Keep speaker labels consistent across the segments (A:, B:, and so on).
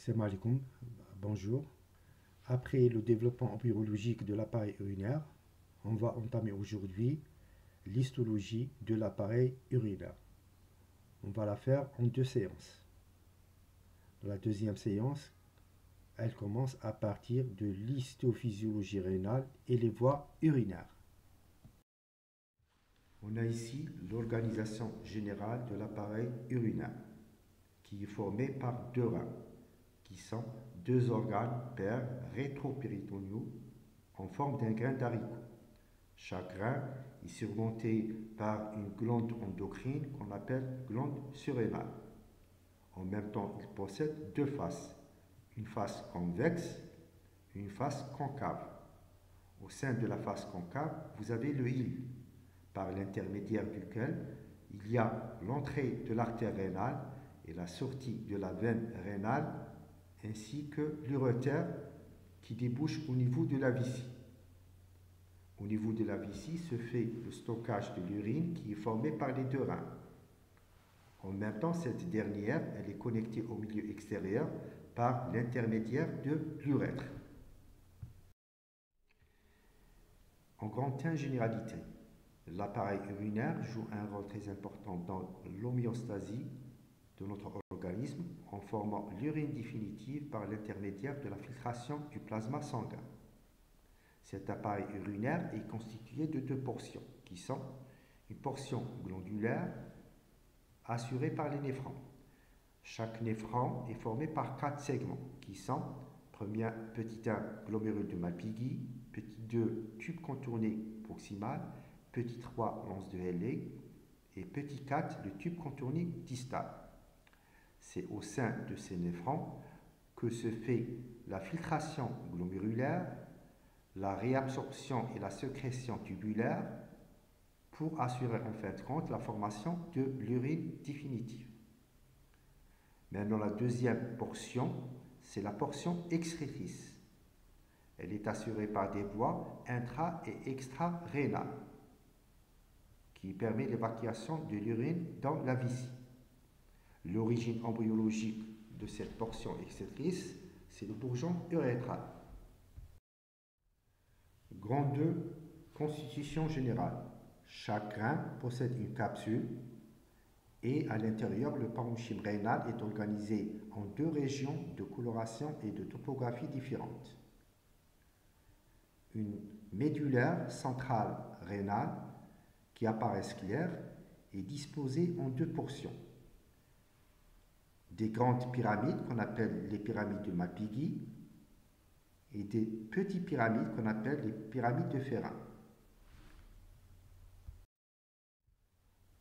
A: Salam alaikum, bonjour. Après le développement embryologique de l'appareil urinaire, on va entamer aujourd'hui l'histologie de l'appareil urinaire. On va la faire en deux séances. La deuxième séance, elle commence à partir de l'histophysiologie rénale et les voies urinaires. On a ici l'organisation générale de l'appareil urinaire, qui est formée par deux reins, qui sont deux organes pairs rétropéritonéaux en forme d'un grain d'haricot. Chaque rein est surmonté par une glande endocrine qu'on appelle glande surrénale. En même temps, il possède deux faces, une face convexe et une face concave. Au sein de la face concave, vous avez le hile, par l'intermédiaire duquel il y a l'entrée de l'artère rénale et la sortie de la veine rénale, ainsi que l'urétère qui débouche au niveau de la vessie. Au niveau de la vessie se fait le stockage de l'urine qui est formé par les deux reins. En même temps, cette dernière, elle est connectée au milieu extérieur par l'intermédiaire de l'urètre. En grande généralité, l'appareil urinaire joue un rôle très important dans l'homéostasie de notre organisme en formant l'urine définitive par l'intermédiaire de la filtration du plasma sanguin. Cet appareil urinaire est constitué de deux portions qui sont une portion glandulaire assurée par les néphrons. Chaque néphron est formé par quatre segments qui sont petit 1 glomérule de Malpighi, petit 2 tube contourné proximal, petit 3 l'anse de Halley et petit 4 le tube contourné distal. C'est au sein de ces néphrons que se fait la filtration glomérulaire, la réabsorption et la sécrétion tubulaire pour assurer en fin de compte la formation de l'urine définitive. Maintenant, la deuxième portion, c'est la portion excrétrice. Elle est assurée par des voies intra- et extra-rénales qui permet l'évacuation de l'urine dans la vessie. L'origine embryologique de cette portion excrétrice, c'est le bourgeon urétral. Grand 2, constitution générale. Chaque rein possède une capsule et à l'intérieur, le parenchyme rénal est organisé en deux régions de coloration et de topographie différentes. Une médulaire centrale rénale qui apparaît claire est disposée en deux portions. Des grandes pyramides qu'on appelle les pyramides de Malpighi et des petites pyramides qu'on appelle les pyramides de Ferrin.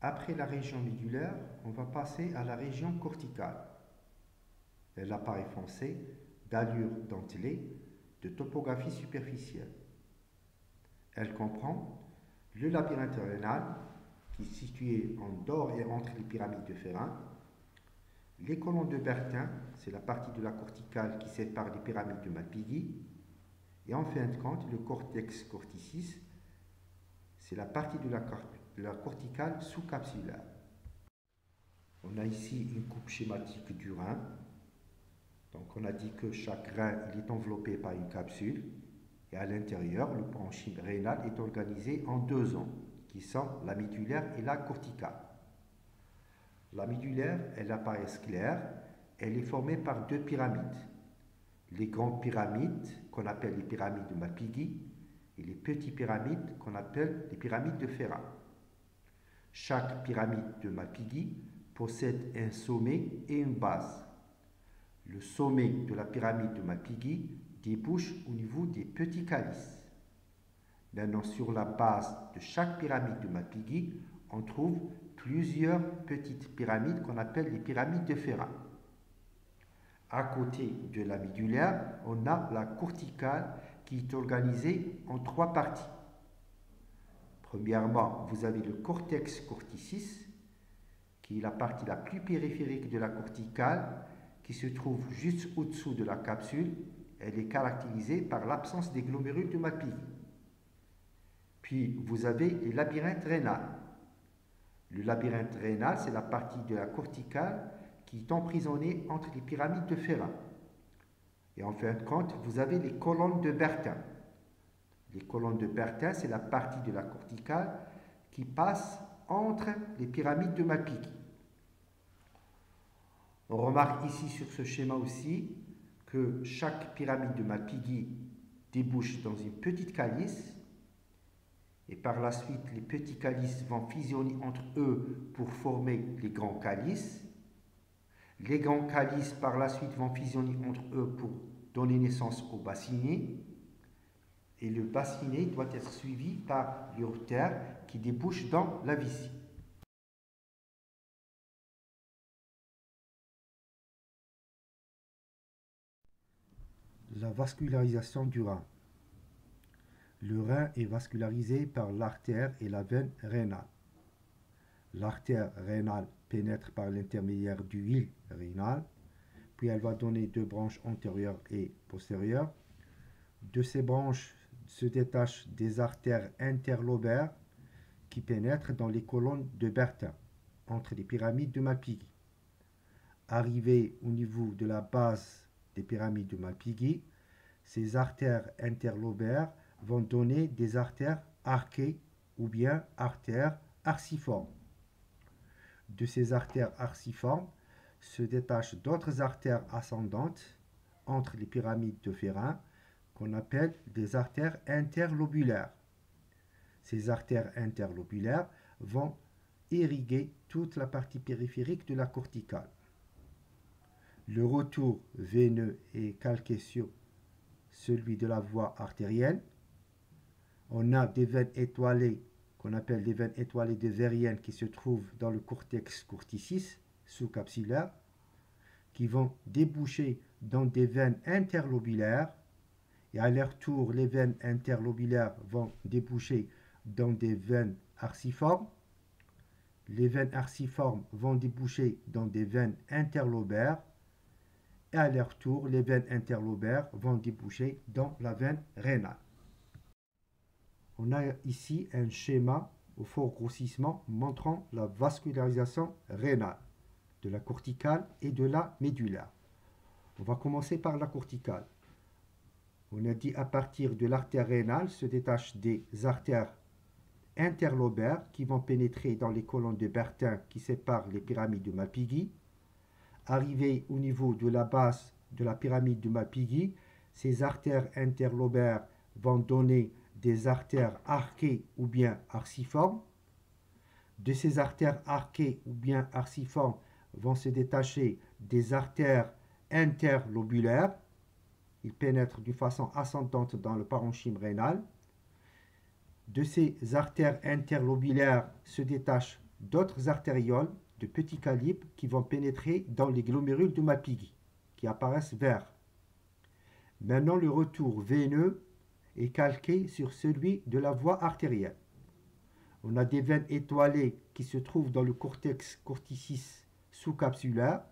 A: Après la région médulaire, on va passer à la région corticale. Elle apparaît foncée, d'allure dentelée, de topographie superficielle. Elle comprend le labyrinthe rénal, qui est situé en dehors et entre les pyramides de Ferrin, les colonnes de Bertin, c'est la partie de la corticale qui sépare les pyramides de Malpighi, et en fin de compte, le cortex corticis, c'est la partie de la corticale sous-capsulaire. On a ici une coupe schématique du rein. Donc on a dit que chaque rein il est enveloppé par une capsule et à l'intérieur, le parenchyme rénal est organisé en deux zones qui sont la médulaire et la corticale. La médulaire, elle apparaît claire, elle est formée par deux pyramides. Les grandes pyramides qu'on appelle les pyramides de Malpighi et les petites pyramides qu'on appelle les pyramides de Ferrin. Chaque pyramide de Malpighi possède un sommet et une base. Le sommet de la pyramide de Malpighi débouche au niveau des petits calices. Maintenant, sur la base de chaque pyramide de Malpighi, on trouve plusieurs petites pyramides qu'on appelle les pyramides de Ferrin. À côté de la médulaire, on a la corticale qui est organisée en trois parties. Premièrement, vous avez le cortex corticis, qui est la partie la plus périphérique de la corticale, qui se trouve juste au-dessous de la capsule. Elle est caractérisée par l'absence des glomérules de Malpighi. Puis, vous avez le labyrinthe rénal. Le labyrinthe rénal, c'est la partie de la corticale qui est emprisonnée entre les pyramides de Ferrin. Et en fin de compte, vous avez les colonnes de Bertin. Les colonnes de Bertin, c'est la partie de la corticale qui passe entre les pyramides de Malpighi. On remarque ici sur ce schéma aussi que chaque pyramide de Malpighi débouche dans une petite calice et par la suite les petits calices vont fusionner entre eux pour former les grands calices. Les grands calices par la suite vont fusionner entre eux pour donner naissance au bassinet et le bassinet doit être suivi par l'urétère qui débouche dans la vessie. La vascularisation du rein. Le rein est vascularisé par l'artère et la veine rénale. L'artère rénale pénètre par l'intermédiaire du hile rénal, puis elle va donner deux branches antérieures et postérieures. De ces branches se détachent des artères interlobaires qui pénètrent dans les colonnes de Bertin, entre les pyramides de Malpighi. Arrivées au niveau de la base des pyramides de Malpighi, ces artères interlobaires vont donner des artères arquées ou bien artères arciformes. De ces artères arciformes se détachent d'autres artères ascendantes entre les pyramides de Férin qu'on appelle des artères interlobulaires. Ces artères interlobulaires vont irriguer toute la partie périphérique de la corticale. Le retour veineux est calqué sur celui de la voie artérielle. On a des veines étoilées qu'on appelle des veines étoilées de Verienne qui se trouvent dans le cortex corticis sous-capsulaire, qui vont déboucher dans des veines interlobulaires, et à leur tour, les veines interlobulaires vont déboucher dans des veines arciformes. Les veines arciformes vont déboucher dans des veines interlobaires, et à leur tour, les veines interlobaires vont déboucher dans la veine rénale. On a ici un schéma au fort grossissement montrant la vascularisation rénale de la corticale et de la médulaire. On va commencer par la corticale. On a dit à partir de l'artère rénale se détachent des artères interlobaires qui vont pénétrer dans les colonnes de Bertin qui séparent les pyramides de Malpighi. Arrivées au niveau de la base de la pyramide de Malpighi, ces artères interlobaires vont donner des artères arquées ou bien arciformes. De ces artères arquées ou bien arciformes vont se détacher des artères interlobulaires. Ils pénètrent d'une façon ascendante dans le parenchyme rénal. De ces artères interlobulaires se détachent d'autres artérioles de petit calibre qui vont pénétrer dans les glomérules de Malpighi, qui apparaissent verts. Maintenant, le retour veineux est calqué sur celui de la voie artérielle. On a des veines étoilées qui se trouvent dans le cortex corticis sous-capsulaire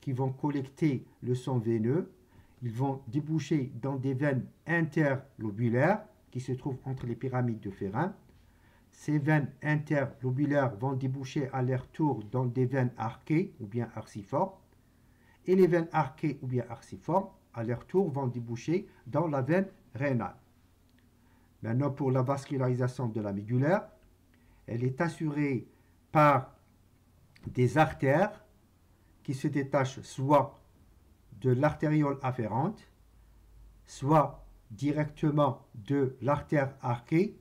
A: qui vont collecter le sang veineux. Ils vont déboucher dans des veines interlobulaires qui se trouvent entre les pyramides de Férin. Ces veines interlobulaires vont déboucher à leur tour dans des veines arquées ou bien arciformes. Et les veines arquées ou bien arciformes, à leur tour, vont déboucher dans la veine rénale. Maintenant, pour la vascularisation de la médulaire, elle est assurée par des artères qui se détachent soit de l'artériole afférente, soit directement de l'artère arquée.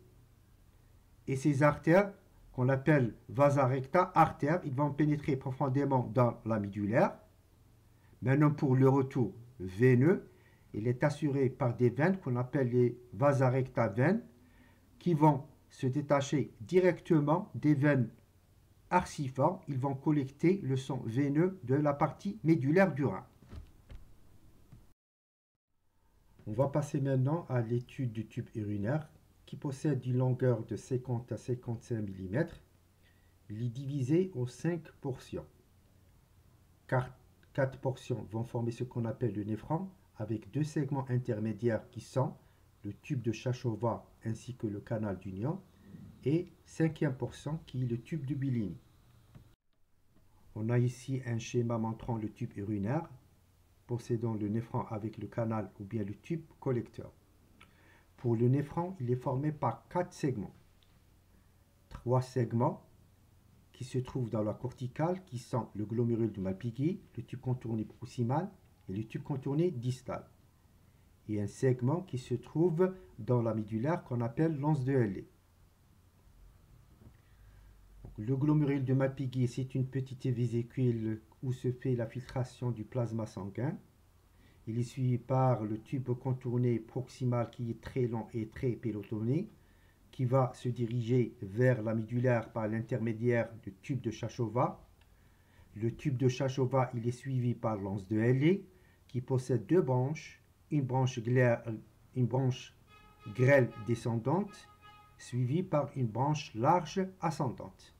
A: Et ces artères, qu'on appelle vasa recta, artères, ils vont pénétrer profondément dans la médulaire. Maintenant, pour le retour veineux, il est assuré par des veines qu'on appelle les vasa recta veines, qui vont se détacher directement des veines arciformes. Ils vont collecter le sang veineux de la partie médulaire du rein. On va passer maintenant à l'étude du tube urinaire qui possède une longueur de 50 à 55 mm. Il est divisé en 5 portions. 4 portions vont former ce qu'on appelle le néphron avec 2 segments intermédiaires qui sont le tube de Shachova ainsi que le canal d'union et 5e portion qui est le tube de Bellini. On a ici un schéma montrant le tube urinaire possédant le néphron avec le canal ou bien le tube collecteur. Pour le néphron, il est formé par 4 segments. 3 segments qui se trouvent dans la corticale, qui sont le glomérule de Malpighi, le tube contourné proximal et le tube contourné distal. Et un segment qui se trouve dans la médullaire qu'on appelle l'anse de Halley. Le glomérule de Malpighi, c'est une petite vésicule où se fait la filtration du plasma sanguin. Il est suivi par le tube contourné proximal qui est très long et très pelotonné, qui va se diriger vers la médullaire par l'intermédiaire du tube de Shashova. Le tube de Shashova, il est suivi par l'anse de Halley, qui possède 2 branches, une branche grêle descendante, suivie par une branche large ascendante.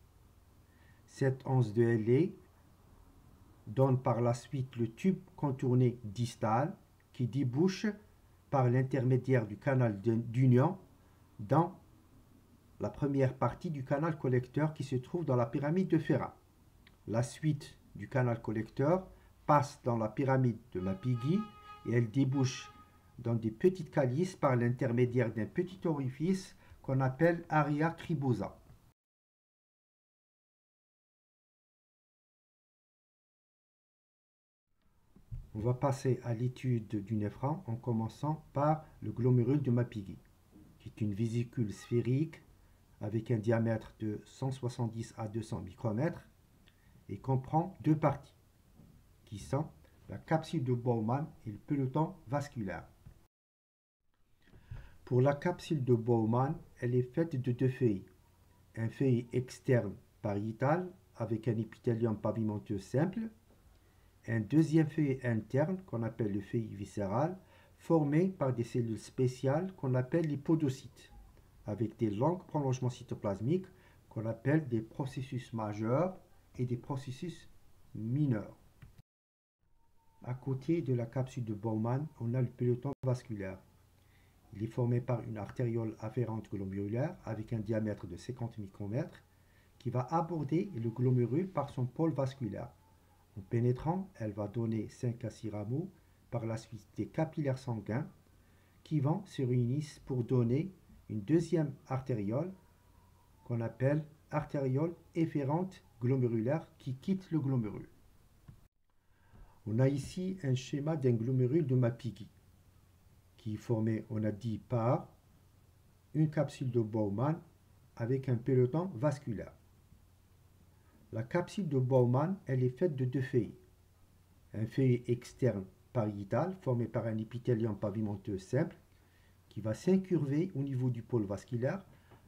A: Cette anse de Halley donne par la suite le tube contourné distal qui débouche par l'intermédiaire du canal d'union dans la première partie du canal collecteur qui se trouve dans la pyramide de Ferrat. La suite du canal collecteur passe dans la pyramide de Malpighi et elle débouche dans des petites calices par l'intermédiaire d'un petit orifice qu'on appelle aria cribosa. On va passer à l'étude du néphron en commençant par le glomérule de Malpighi, qui est une vésicule sphérique avec un diamètre de 170 à 200 micromètres et comprend 2 parties, qui sont la capsule de Bowman et le peloton vasculaire. Pour la capsule de Bowman, elle est faite de 2 feuilles. Un feuille externe pariétal avec un épithélium pavimenteux simple, un deuxième feuille interne qu'on appelle le feuille viscéral, formé par des cellules spéciales qu'on appelle les podocytes, avec des longs prolongements cytoplasmiques qu'on appelle des processus majeurs et des processus mineurs. À côté de la capsule de Bowman, on a le peloton vasculaire. Il est formé par une artériole afférente glomérulaire avec un diamètre de 50 micromètres qui va aborder le glomérule par son pôle vasculaire. En pénétrant, elle va donner 5 à 6 rameaux, par la suite des capillaires sanguins qui vont se réunir pour donner une deuxième artériole qu'on appelle artériole efférente glomérulaire qui quitte le glomérule. On a ici un schéma d'un glomérule de Malpighi qui est formé, on a dit, par une capsule de Bowman avec un peloton vasculaire. La capsule de Bowman, elle est faite de 2 feuilles. Un feuille externe pariétal formé par un épithélium pavimenteux simple qui va s'incurver au niveau du pôle vasculaire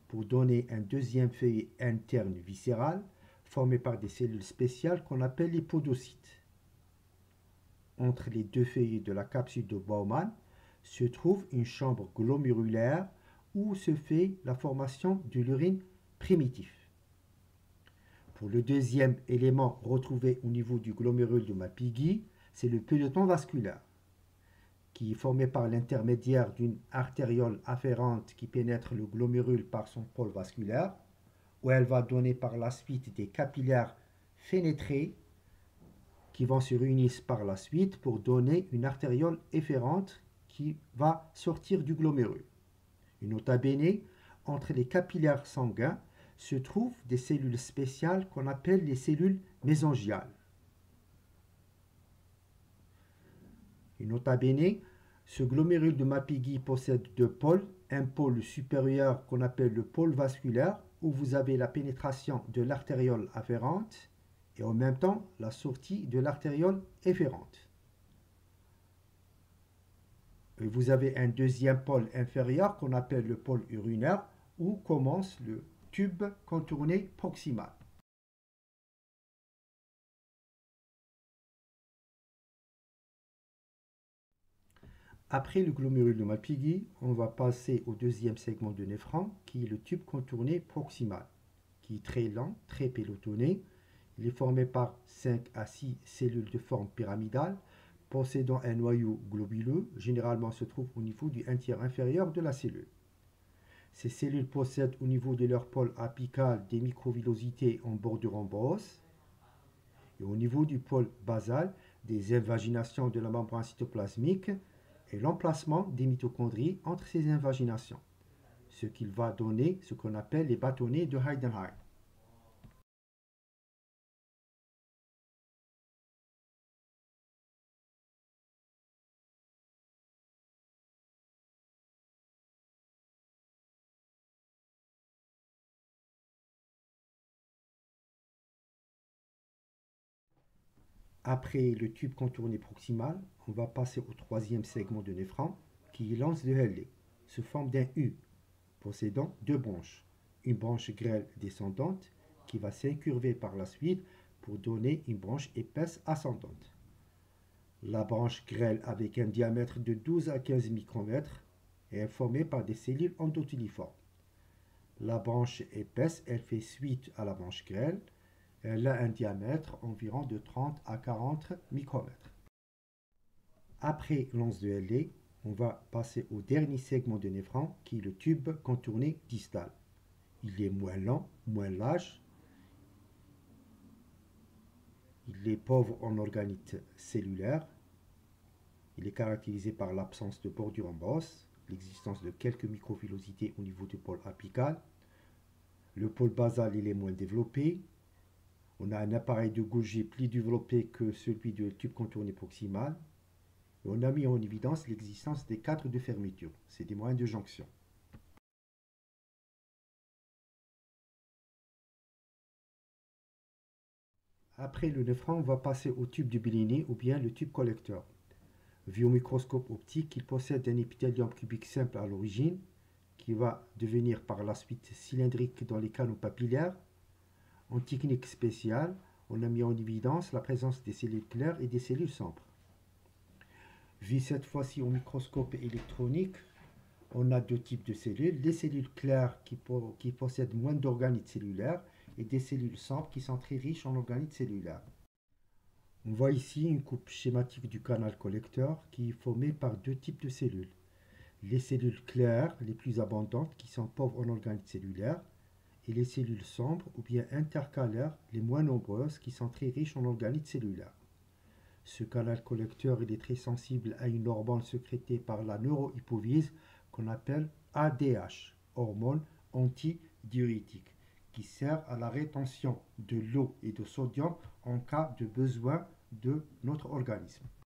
A: pour donner un deuxième feuille interne viscéral formé par des cellules spéciales qu'on appelle les podocytes. Entre les 2 feuilles de la capsule de Bowman se trouve une chambre glomérulaire où se fait la formation de l'urine primitif. Pour le deuxième élément retrouvé au niveau du glomérule de Malpighi, c'est le peloton vasculaire, qui est formé par l'intermédiaire d'une artériole afférente qui pénètre le glomérule par son pôle vasculaire, où elle va donner par la suite des capillaires fénétrés qui vont se réunir par la suite pour donner une artériole efférente qui va sortir du glomérule. Et nota bene, entre les capillaires sanguins se trouvent des cellules spéciales qu'on appelle les cellules mésangiales. Et nota bene, ce glomérule de Malpighi possède 2 pôles, un pôle supérieur qu'on appelle le pôle vasculaire, où vous avez la pénétration de l'artériole afférente et en même temps la sortie de l'artériole efférente. Et vous avez un deuxième pôle inférieur qu'on appelle le pôle urinaire, où commence le tube contourné proximal. Après le glomérule de Malpighi, on va passer au deuxième segment de néphron, qui est le tube contourné proximal, qui est très lent, très pelotonné. Il est formé par 5 à 6 cellules de forme pyramidale, possédant un noyau globuleux, généralement se trouve au niveau du 1/3 inférieur de la cellule. Ces cellules possèdent au niveau de leur pôle apical des microvillosités en bordure en brosse. Et au niveau du pôle basal, des invaginations de la membrane cytoplasmique et l'emplacement des mitochondries entre ces invaginations, ce qui va donner ce qu'on appelle les bâtonnets de Heidenreich. Après le tube contourné proximal, on va passer au troisième segment de néphron qui lance le LA, sous forme d'un U, possédant deux branches. Une branche grêle descendante qui va s'incurver par la suite pour donner une branche épaisse ascendante. La branche grêle avec un diamètre de 12 à 15 micromètres est formée par des cellules endothéliformes. La branche épaisse, elle fait suite à la branche grêle. Elle a un diamètre environ de 30 à 40 micromètres. Après l'once de LA, on va passer au dernier segment de néphron qui est le tube contourné distal. Il est moins lent, moins large. Il est pauvre en organites cellulaires. Il est caractérisé par l'absence de bordure en bosse, l'existence de quelques microvillosités au niveau du pôle apical. Le pôle basal il est moins développé. On a un appareil de Golgi plus développé que celui du tube contourné proximal. Et on a mis en évidence l'existence des cadres de fermeture. C'est des moyens de jonction. Après le néphron, on va passer au tube du Bellini ou bien le tube collecteur. Vu au microscope optique, il possède un épithélium cubique simple à l'origine, qui va devenir par la suite cylindrique dans les canaux papillaires. En technique spéciale, on a mis en évidence la présence des cellules claires et des cellules sombres. Vu cette fois-ci au microscope électronique, on a deux types de cellules, les cellules claires qui possèdent moins d'organites cellulaires et des cellules sombres qui sont très riches en organites cellulaires. On voit ici une coupe schématique du canal collecteur qui est formée par deux types de cellules. Les cellules claires les plus abondantes qui sont pauvres en organites cellulaires et les cellules sombres ou bien intercalaires les moins nombreuses qui sont très riches en organites cellulaires. Ce canal collecteur il est très sensible à une hormone sécrétée par la neurohypophyse qu'on appelle ADH, hormone antidiurétique, qui sert à la rétention de l'eau et de sodium en cas de besoin de notre organisme.